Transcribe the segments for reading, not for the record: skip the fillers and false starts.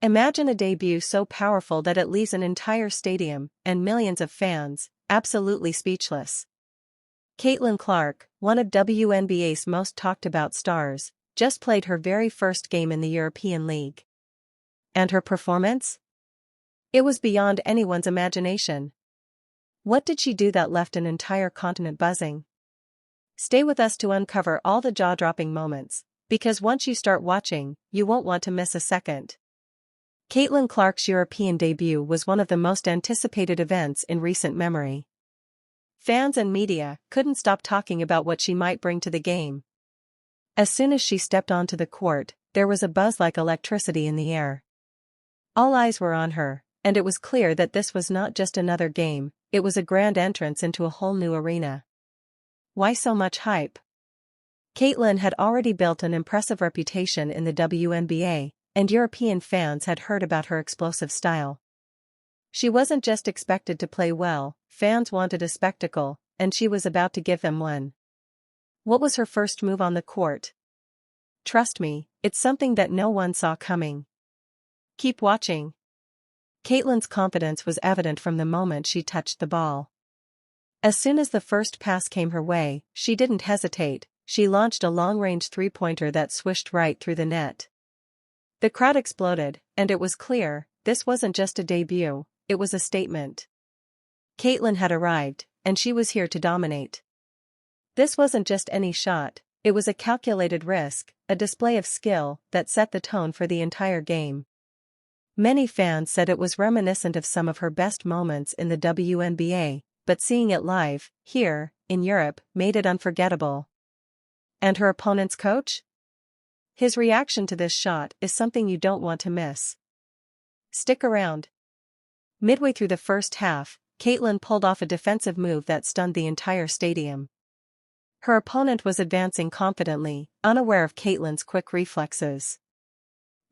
Imagine a debut so powerful that it leaves an entire stadium, and millions of fans, absolutely speechless. Caitlin Clark, one of WNBA's most talked about stars, just played her very first game in the European League. And her performance? It was beyond anyone's imagination. What did she do that left an entire continent buzzing? Stay with us to uncover all the jaw-dropping moments, because once you start watching, you won't want to miss a second. Caitlin Clark's European debut was one of the most anticipated events in recent memory. Fans and media couldn't stop talking about what she might bring to the game. As soon as she stepped onto the court, there was a buzz like electricity in the air. All eyes were on her, and it was clear that this was not just another game, it was a grand entrance into a whole new arena. Why so much hype? Caitlin had already built an impressive reputation in the WNBA, and European fans had heard about her explosive style. She wasn't just expected to play well, fans wanted a spectacle, and she was about to give them one. What was her first move on the court? Trust me, it's something that no one saw coming. Keep watching. Caitlin's confidence was evident from the moment she touched the ball. As soon as the first pass came her way, she didn't hesitate, she launched a long-range three-pointer that swished right through the net. The crowd exploded, and it was clear, this wasn't just a debut, it was a statement. Caitlin had arrived, and she was here to dominate. This wasn't just any shot, it was a calculated risk, a display of skill that set the tone for the entire game. Many fans said it was reminiscent of some of her best moments in the WNBA, but seeing it live, here, in Europe, made it unforgettable. And her opponent's coach? His reaction to this shot is something you don't want to miss. Stick around. Midway through the first half, Caitlin pulled off a defensive move that stunned the entire stadium. Her opponent was advancing confidently, unaware of Caitlin's quick reflexes.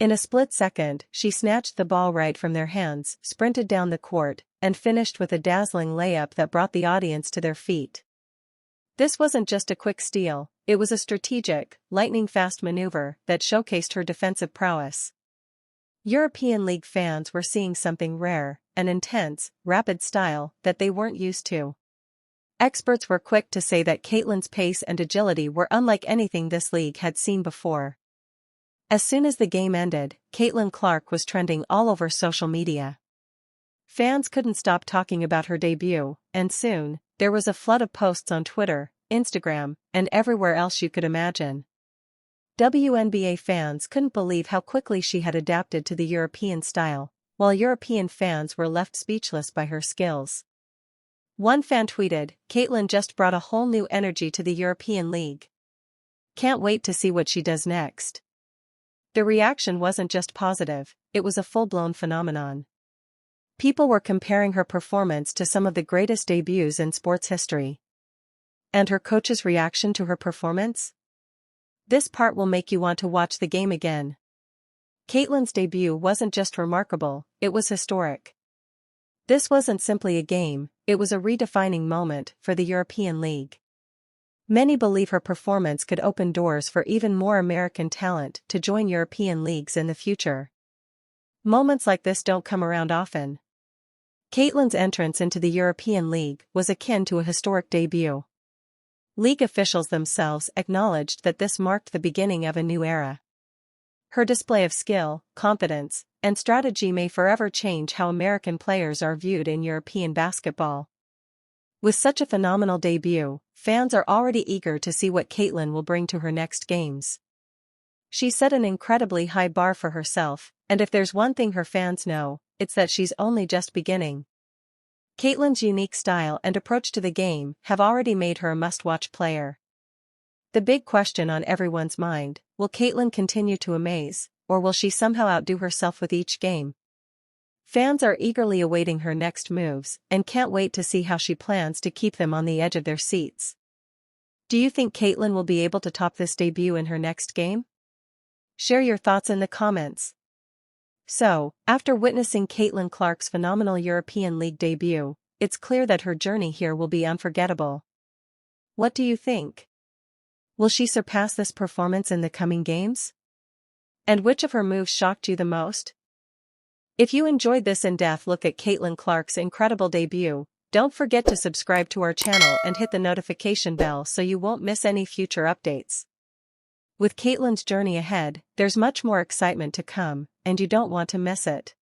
In a split second, she snatched the ball right from their hands, sprinted down the court, and finished with a dazzling layup that brought the audience to their feet. This wasn't just a quick steal, it was a strategic, lightning-fast maneuver that showcased her defensive prowess. European League fans were seeing something rare, an intense, rapid style that they weren't used to. Experts were quick to say that Caitlin's pace and agility were unlike anything this league had seen before. As soon as the game ended, Caitlin Clark was trending all over social media. Fans couldn't stop talking about her debut, and soon, there was a flood of posts on Twitter, Instagram, and everywhere else you could imagine. WNBA fans couldn't believe how quickly she had adapted to the European style, while European fans were left speechless by her skills. One fan tweeted, "Caitlin just brought a whole new energy to the European League. Can't wait to see what she does next." The reaction wasn't just positive, it was a full-blown phenomenon. People were comparing her performance to some of the greatest debuts in sports history. And her coach's reaction to her performance? This part will make you want to watch the game again. Caitlin's debut wasn't just remarkable, it was historic. This wasn't simply a game, it was a redefining moment for the European League. Many believe her performance could open doors for even more American talent to join European leagues in the future. Moments like this don't come around often. Caitlin's entrance into the European League was akin to a historic debut. League officials themselves acknowledged that this marked the beginning of a new era. Her display of skill, confidence, and strategy may forever change how American players are viewed in European basketball. With such a phenomenal debut, fans are already eager to see what Caitlin will bring to her next games. She set an incredibly high bar for herself, and if there's one thing her fans know, it's that she's only just beginning. Caitlin's unique style and approach to the game have already made her a must-watch player. The big question on everyone's mind, will Caitlin continue to amaze, or will she somehow outdo herself with each game? Fans are eagerly awaiting her next moves and can't wait to see how she plans to keep them on the edge of their seats. Do you think Caitlin will be able to top this debut in her next game? Share your thoughts in the comments. So, after witnessing Caitlin Clark's phenomenal European League debut, it's clear that her journey here will be unforgettable. What do you think? Will she surpass this performance in the coming games? And which of her moves shocked you the most? If you enjoyed this in-depth look at Caitlin Clark's incredible debut, don't forget to subscribe to our channel and hit the notification bell so you won't miss any future updates. With Caitlin's journey ahead, there's much more excitement to come, and you don't want to miss it.